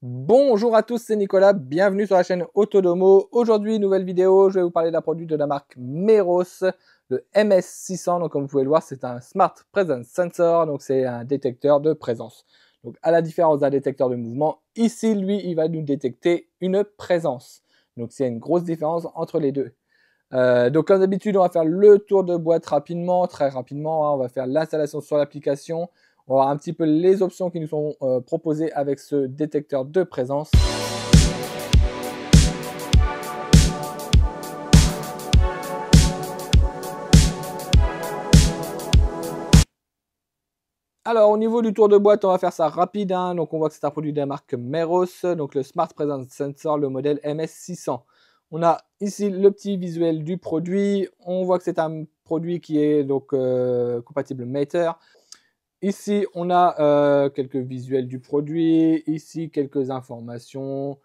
Bonjour à tous, c'est Nicolas, bienvenue sur la chaîne Autodomo. Aujourd'hui, nouvelle vidéo, je vais vous parler d'un produit de la marque Meros, le MS600. Donc comme vous pouvez le voir, c'est un Smart Presence Sensor, donc c'est un détecteur de présence. Donc à la différence d'un détecteur de mouvement, ici, lui, il va nous détecter une présence. Donc c'est une grosse différence entre les deux. Donc comme d'habitude, on va faire le tour de boîte rapidement, très rapidement, hein. On va faire l'installation sur l'application. On va voir un petit peu les options qui nous sont proposées avec ce détecteur de présence. Alors au niveau du tour de boîte, on va faire ça rapide, hein. Donc on voit que c'est un produit de la marque Meros, donc le Smart Presence Sensor, le modèle MS600. On a ici le petit visuel du produit. On voit que c'est un produit qui est donc compatible Matter. Ici, on a quelques visuels du produit, ici quelques informations,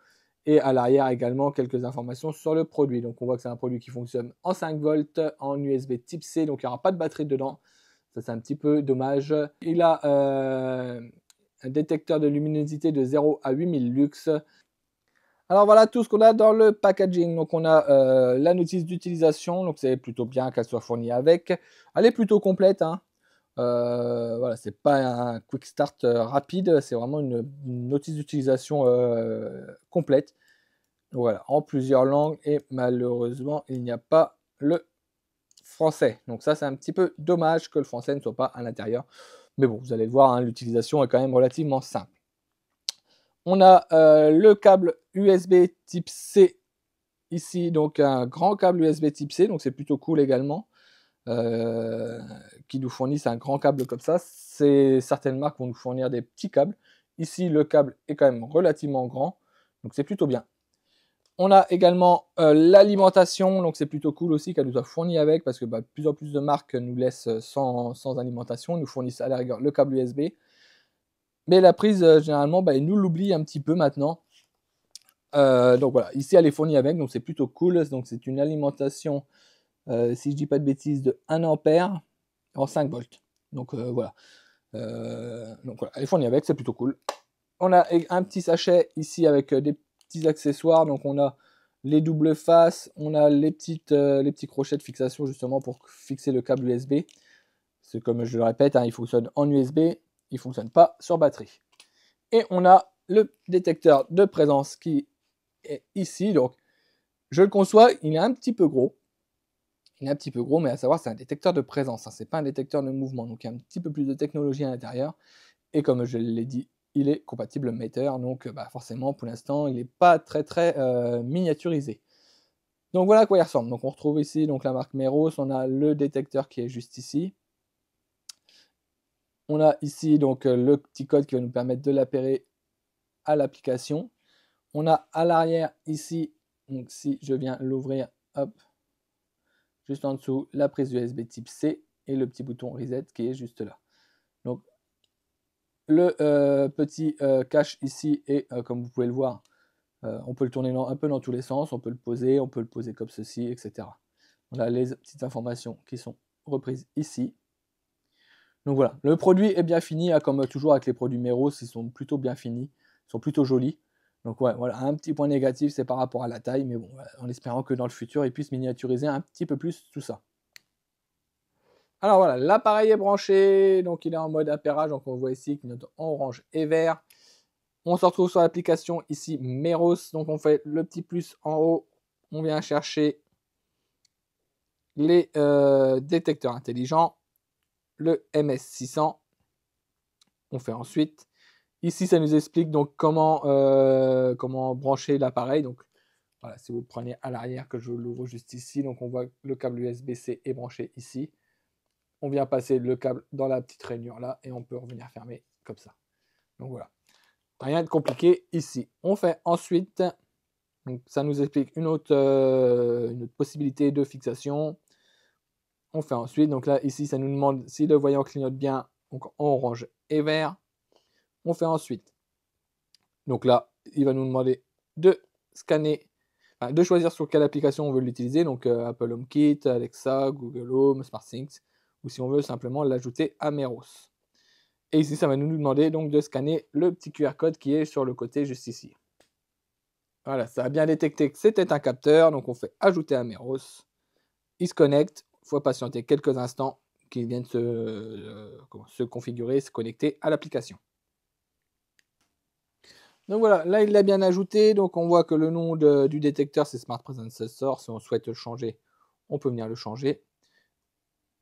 et à l'arrière également quelques informations sur le produit. Donc on voit que c'est un produit qui fonctionne en 5 volts, en USB type C, donc il n'y aura pas de batterie dedans. Ça c'est un petit peu dommage. Il a un détecteur de luminosité de 0 à 8000 lux. Alors voilà tout ce qu'on a dans le packaging. Donc on a la notice d'utilisation, donc c'est plutôt bien qu'elle soit fournie avec. Elle est plutôt complète, hein. Voilà, c'est pas un quick start rapide, c'est vraiment une notice d'utilisation complète. Voilà, en plusieurs langues et malheureusement il n'y a pas le français. Donc ça c'est un petit peu dommage que le français ne soit pas à l'intérieur. Mais bon, vous allez le voir, hein, l'utilisation est quand même relativement simple. On a le câble USB type C ici, donc un grand câble USB type C, donc c'est plutôt cool également. Qui nous fournissent un grand câble comme ça. Certaines marques vont nous fournir des petits câbles. Ici, le câble est quand même relativement grand, donc c'est plutôt bien. On a également l'alimentation, donc c'est plutôt cool aussi qu'elle nous a fourni avec, parce que de plus en plus de marques nous laissent sans alimentation, nous fournissent à la rigueur le câble USB. Mais la prise, généralement, ils nous l'oublient un petit peu maintenant. Donc voilà, ici elle est fournie avec, donc c'est plutôt cool. Donc c'est une alimentation, si je dis pas de bêtises, de 1 ampère en 5 volts. Donc voilà. Donc voilà, elle est fournie avec, c'est plutôt cool. On a un petit sachet ici avec des petits accessoires. Donc on a les doubles faces, on a les petits crochets de fixation justement pour fixer le câble USB. C'est comme je le répète, hein, il fonctionne en USB, il ne fonctionne pas sur batterie. Et on a le détecteur de présence qui est ici. Donc je le conçois, il est un petit peu gros. Il est un petit peu gros, mais à savoir, c'est un détecteur de présence, hein, c'est pas un détecteur de mouvement. Donc il y a un petit peu plus de technologie à l'intérieur. Et comme je l'ai dit, il est compatible Matter, donc forcément pour l'instant il n'est pas très miniaturisé. Donc voilà à quoi il ressemble. Donc on retrouve ici donc la marque Meros, on a le détecteur qui est juste ici. On a ici donc le petit code qui va nous permettre de l'appairer à l'application. On a à l'arrière ici, donc si je viens l'ouvrir, hop, juste en dessous, la prise USB type C et le petit bouton reset qui est juste là. Donc le petit cache ici et comme vous pouvez le voir, on peut le tourner un peu dans tous les sens, on peut le poser comme ceci, etc. On a les petites informations qui sont reprises ici. Donc voilà, le produit est bien fini, hein, comme toujours avec les produits Meros, ils sont plutôt bien finis, ils sont plutôt jolis. Donc ouais, voilà, un petit point négatif, c'est par rapport à la taille, mais bon, en espérant que dans le futur, ils puissent miniaturiser un petit peu plus tout ça. Alors voilà, l'appareil est branché, donc il est en mode appairage, donc on voit ici qu'il note orange et vert. On se retrouve sur l'application ici Meros, donc on fait le petit plus en haut, on vient chercher les détecteurs intelligents, le MS600, on fait ensuite. Ici ça nous explique donc comment brancher l'appareil, donc voilà, si vous le prenez à l'arrière, que je l'ouvre juste ici, donc on voit que le câble USB-C est branché ici. On vient passer le câble dans la petite rainure là et on peut revenir fermer comme ça. Donc voilà, rien de compliqué ici. On fait ensuite, donc ça nous explique une autre possibilité de fixation. On fait ensuite, donc là ici ça nous demande si le voyant clignote bien, donc en orange et vert. On fait ensuite, donc là il va nous demander de scanner, de choisir sur quelle application on veut l'utiliser, donc Apple HomeKit, Alexa, Google Home, SmartThings, ou si on veut simplement l'ajouter à Meros. Et ici, ça va nous demander donc de scanner le petit QR code qui est sur le côté juste ici. Voilà, ça a bien détecté que c'était un capteur, donc on fait ajouter à Meros. Il se connecte, il faut patienter quelques instants qu'il vienne se configurer, se connecter à l'application. Donc voilà, là il l'a bien ajouté, donc on voit que le nom du détecteur c'est Smart Presence Sensor. Si on souhaite le changer, on peut venir le changer.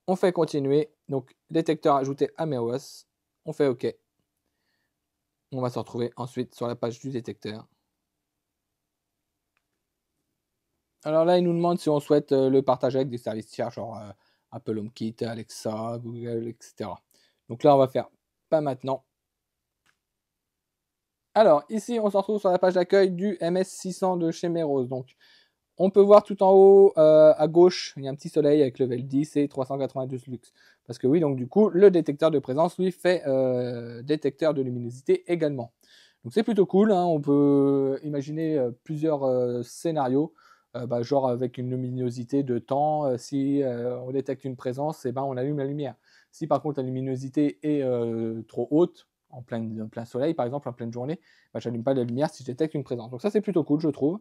On fait continuer, donc détecteur ajouté à Meros, on fait OK. On va se retrouver ensuite sur la page du détecteur. Alors là, il nous demande si on souhaite le partager avec des services tiers, genre Apple HomeKit, Alexa, Google, etc. Donc là, on va faire pas maintenant. Alors, ici, on se retrouve sur la page d'accueil du MS600 de chez Meros. Donc, on peut voir tout en haut, à gauche, il y a un petit soleil avec level 10 et 392 lux. Parce que oui, donc du coup, le détecteur de présence, lui, fait détecteur de luminosité également. Donc c'est plutôt cool, hein. On peut imaginer plusieurs scénarios, genre avec une luminosité de temps. Si on détecte une présence, eh ben, on allume la lumière. Si par contre la luminosité est trop haute, en plein soleil par exemple, en pleine journée, j'allume pas la lumière si je détecte une présence. Donc ça c'est plutôt cool, je trouve.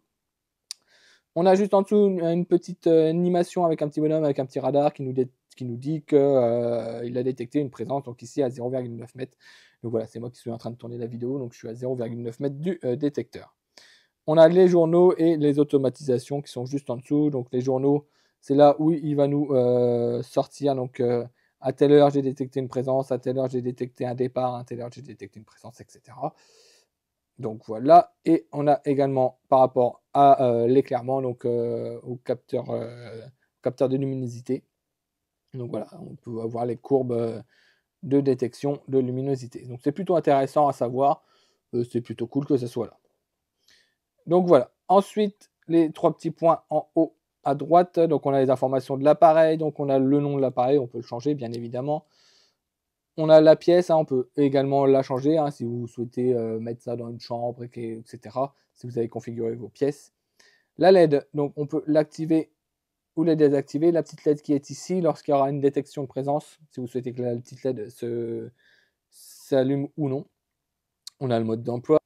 On a juste en dessous une petite animation avec un petit bonhomme, avec un petit radar qui nous dit qu'il a détecté une présence, donc ici à 0,9 m. Donc voilà, c'est moi qui suis en train de tourner la vidéo, donc je suis à 0,9 m du détecteur. On a les journaux et les automatisations qui sont juste en dessous. Donc les journaux, c'est là où il va nous sortir. Donc à telle heure j'ai détecté une présence, à telle heure j'ai détecté un départ, à telle heure j'ai détecté une présence, etc. Donc voilà, et on a également par rapport à l'éclairement, donc au capteur de luminosité. Donc voilà, on peut avoir les courbes de détection de luminosité. Donc c'est plutôt intéressant à savoir, c'est plutôt cool que ce soit là. Donc voilà, ensuite les trois petits points en haut à droite, donc on a les informations de l'appareil, donc on a le nom de l'appareil, on peut le changer bien évidemment. On a la pièce, hein, on peut également la changer hein, si vous souhaitez mettre ça dans une chambre, etc. Si vous avez configuré vos pièces. La LED, donc on peut l'activer ou la désactiver. La petite LED qui est ici, lorsqu'il y aura une détection de présence, si vous souhaitez que la petite LED s'allume ou non. On a le mode d'emploi.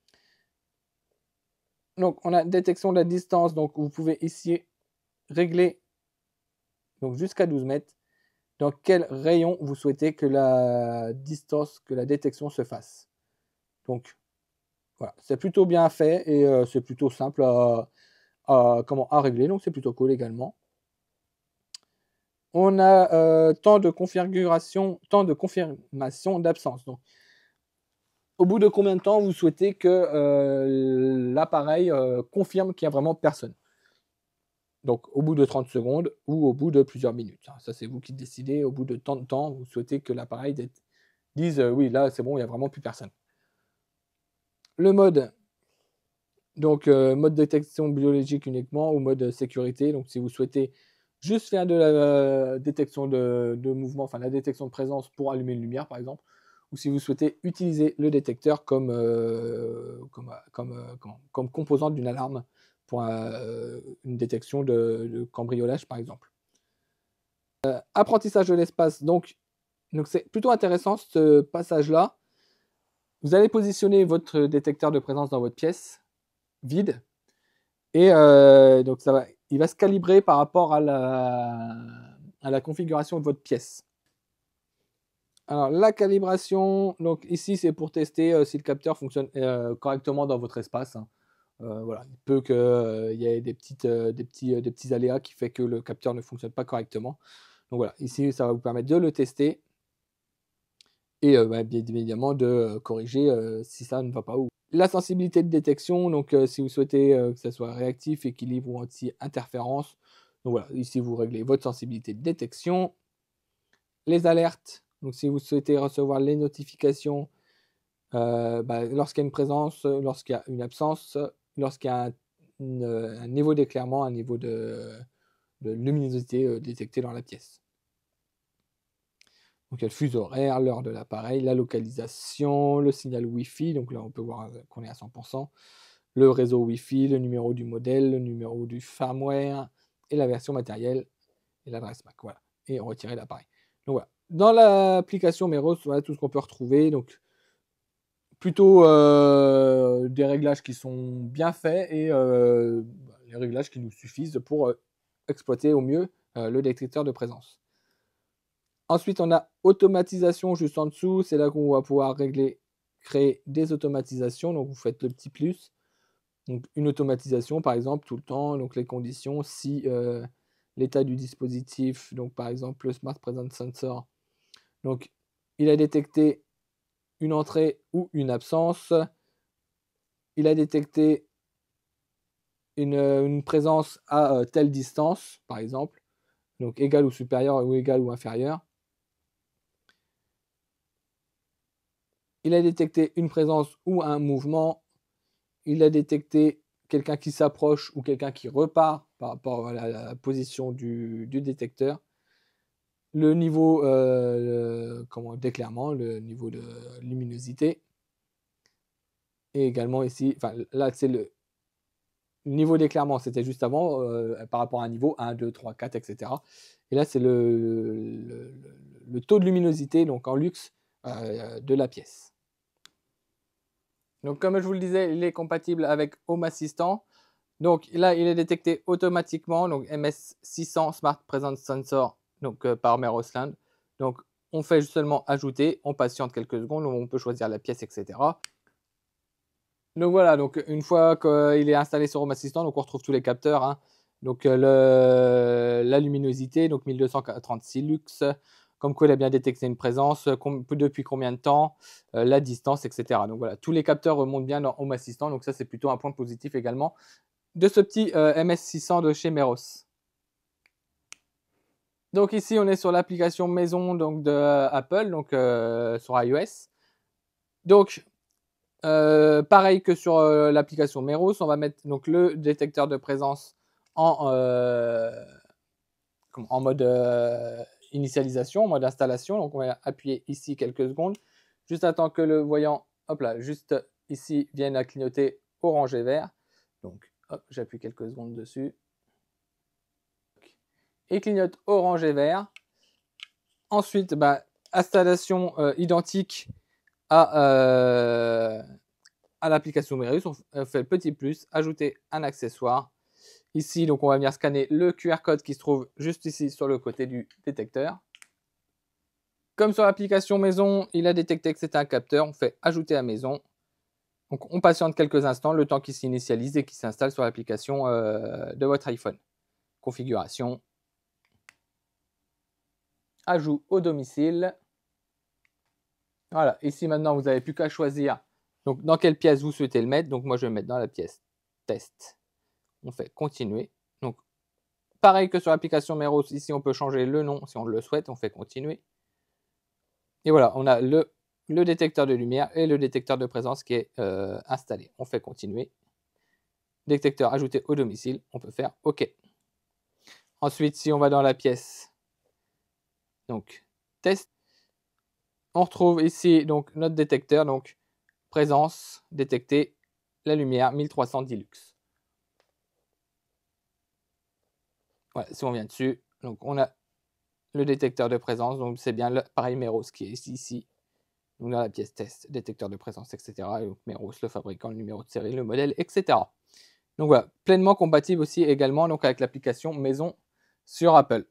Donc on a détection de la distance, donc vous pouvez ici régler donc jusqu'à 12 mètres. Dans quel rayon vous souhaitez que la distance, que la détection se fasse. Donc voilà, c'est plutôt bien fait et c'est plutôt simple à régler, donc c'est plutôt cool également. On a temps de confirmation d'absence. Donc, au bout de combien de temps vous souhaitez que l'appareil confirme qu'il n'y a vraiment personne? Donc, au bout de 30 secondes ou au bout de plusieurs minutes. Ça, c'est vous qui décidez. Au bout de tant de temps, vous souhaitez que l'appareil dise oui, là, c'est bon, il n'y a vraiment plus personne. Le mode, donc mode détection biologique uniquement ou mode sécurité. Donc, si vous souhaitez juste faire de la détection de mouvement, enfin la détection de présence pour allumer une lumière, par exemple, ou si vous souhaitez utiliser le détecteur comme composante d'une alarme pour une détection de cambriolage, par exemple. Apprentissage de l'espace, donc c'est plutôt intéressant ce passage-là. Vous allez positionner votre détecteur de présence dans votre pièce vide et donc il va se calibrer par rapport à la configuration de votre pièce. Alors la calibration, donc ici c'est pour tester si le capteur fonctionne correctement dans votre espace. Hein. Voilà, il peut qu'il y ait des petits aléas qui fait que le capteur ne fonctionne pas correctement. Donc voilà, ici ça va vous permettre de le tester et bien évidemment de corriger si ça ne va pas. La sensibilité de détection, donc si vous souhaitez que ça soit réactif, équilibre ou anti-interférence, donc voilà, ici vous réglez votre sensibilité de détection. Les alertes, donc si vous souhaitez recevoir les notifications lorsqu'il y a une présence, lorsqu'il y a une absence, lorsqu'il y a un niveau d'éclairement, un niveau de luminosité détecté dans la pièce. Donc il y a le fuseau horaire, l'heure de l'appareil, la localisation, le signal Wi-Fi, donc là on peut voir qu'on est à 100%, le réseau Wi-Fi, le numéro du modèle, le numéro du firmware et la version matérielle et l'adresse MAC, voilà, et retirer l'appareil. Donc voilà, Dans l'application Meros, voilà tout ce qu'on peut retrouver. Donc, plutôt des réglages qui sont bien faits et les réglages qui nous suffisent pour exploiter au mieux le détecteur de présence. Ensuite, on a automatisation juste en dessous. C'est là qu'on va pouvoir créer des automatisations. Donc, vous faites le petit plus. Donc, une automatisation, par exemple, tout le temps. Donc, les conditions, si l'état du dispositif, donc par exemple le Smart Presence Sensor, donc il a détecté une entrée ou une absence. Il a détecté une présence à telle distance, par exemple, donc égale ou supérieure ou égale ou inférieure. Il a détecté une présence ou un mouvement. Il a détecté quelqu'un qui s'approche ou quelqu'un qui repart par rapport à la position du détecteur. Le niveau d'éclairement, le niveau de luminosité. Et également ici, enfin là c'est le niveau d'éclairement, c'était juste avant, par rapport à un niveau 1, 2, 3, 4, etc. Et là c'est le taux de luminosité, donc en luxe, de la pièce. Donc comme je vous le disais, il est compatible avec Home Assistant. Donc là, il est détecté automatiquement, donc MS600 Smart Presence Sensor, donc par Merosland. Donc on fait seulement ajouter, on patiente quelques secondes, on peut choisir la pièce, etc. Donc voilà, donc une fois qu'il est installé sur Home Assistant, donc on retrouve tous les capteurs, hein. Donc la luminosité, donc 1236 lux, comme quoi il a bien détecté une présence, depuis combien de temps, la distance, etc. Donc voilà, tous les capteurs remontent bien dans Home Assistant, donc ça c'est plutôt un point positif également de ce petit MS600 de chez Meros. Donc ici on est sur l'application maison donc de Apple, donc sur iOS. Donc pareil que sur l'application Meros, on va mettre donc le détecteur de présence en mode initialisation, en mode installation. Donc on va appuyer ici quelques secondes, juste attends que le voyant, hop là, juste ici vienne à clignoter orange et vert. Donc hop, j'appuie quelques secondes dessus. Il clignote orange et vert. Ensuite, installation identique à l'application Merus. On fait le petit plus, ajouter un accessoire. Ici, donc on va venir scanner le QR code qui se trouve juste ici sur le côté du détecteur. Comme sur l'application maison, il a détecté que c'était un capteur. On fait ajouter à maison. Donc on patiente quelques instants, le temps qu'il s'initialise et qu'il s'installe sur l'application de votre iPhone. Configuration. Ajout au domicile. Voilà, ici maintenant vous n'avez plus qu'à choisir donc dans quelle pièce vous souhaitez le mettre. Donc moi je vais le mettre dans la pièce test. On fait continuer. Donc pareil que sur l'application Meros, ici on peut changer le nom si on le souhaite, on fait continuer. Et voilà, on a le détecteur de lumière et le détecteur de présence qui est installé. On fait continuer. Détecteur ajouté au domicile, on peut faire OK. Ensuite, si on va dans la pièce, donc test, on retrouve ici donc notre détecteur, donc présence, détecter la lumière 1310 lux. Voilà, si on vient dessus, donc on a le détecteur de présence, donc c'est bien l'appareil Meros qui est ici. Donc dans la pièce test, détecteur de présence, etc. Et donc Meros, le fabricant, le numéro de série, le modèle, etc. Donc voilà, pleinement compatible aussi également donc avec l'application maison sur Apple.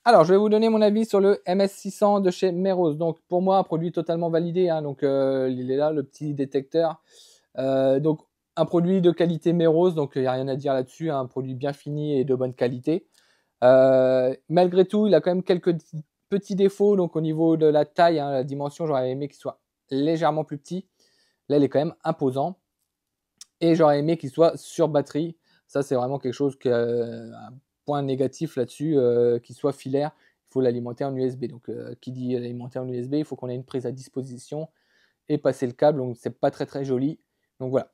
Alors, je vais vous donner mon avis sur le MS600 de chez Meros. Donc, pour moi, un produit totalement validé. Hein. Donc, il est là, le petit détecteur. Donc, un produit de qualité Meros. Donc, il n'y a rien à dire là-dessus. Un produit bien fini et de bonne qualité. Malgré tout, il a quand même quelques petits défauts. Donc, au niveau de la taille, hein, la dimension, j'aurais aimé qu'il soit légèrement plus petit. Là, il est quand même imposant. Et j'aurais aimé qu'il soit sur batterie. Ça, c'est vraiment quelque chose un point négatif là-dessus, qu'il soit filaire. Il faut l'alimenter en USB. Donc, qui dit alimenter en USB, il faut qu'on ait une prise à disposition et passer le câble. Donc, c'est pas très très joli. Donc voilà.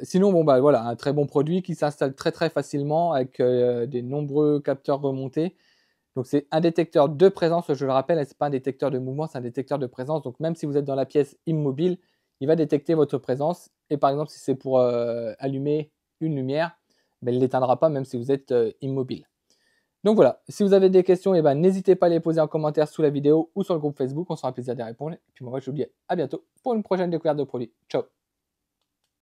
Sinon, bon voilà, un très bon produit qui s'installe très très facilement avec des nombreux capteurs remontés. Donc c'est un détecteur de présence, je le rappelle, c'est pas un détecteur de mouvement, c'est un détecteur de présence. Donc même si vous êtes dans la pièce immobile, il va détecter votre présence. Et par exemple, si c'est pour allumer une lumière, il ne l'éteindra pas même si vous êtes immobile. Donc voilà, si vous avez des questions, eh ben, n'hésitez pas à les poser en commentaire sous la vidéo ou sur le groupe Facebook, on sera plaisir d'y répondre. Et puis moi je vous dis à bientôt pour une prochaine découverte de produits. Ciao!